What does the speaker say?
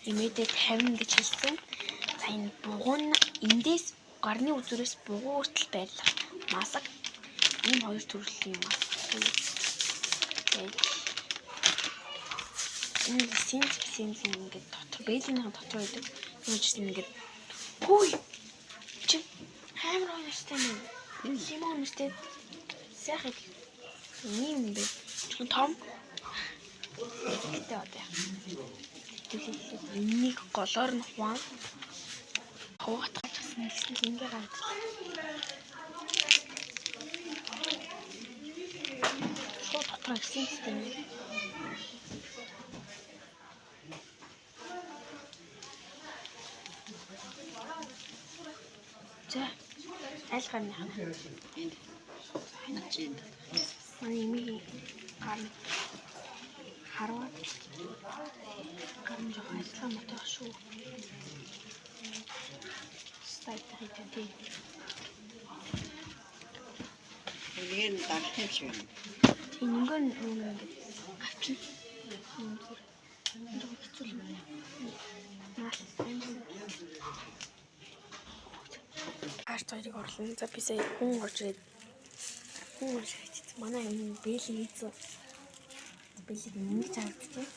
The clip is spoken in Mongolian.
Имэдэ 50 гэж хэлсэн. За энэ бугуун эндээс гарны үзүүрээс бугуун хүртэл байлах масаг. Ийм хоёр төрлийн масаг. Энэ синц ингээд дотор бэлгийн дотор байдаг. Үүнээс ингээд хүй чи хамар онцтой юм. Энэ лимон үстэй сайхан ийм бэ. Чүн том гэдэг одоо. Энийг голоор нь хуан хаваатгаж гэсэн ингээ гараад. Шууд дотор синцтэй юм. За аль гарны хана энд ханчинд мами гарна хараад гарна жоо ажиллаа мото шүү стайтер гэдэг энэ дарах юм шиг энэ ингээд авчих юм хэцүү юм Артыг орлоо. За би сая хүн орж ирээд хүн шигт манай юм бэлэг ийцэн бэлэг нэг цаавд тий.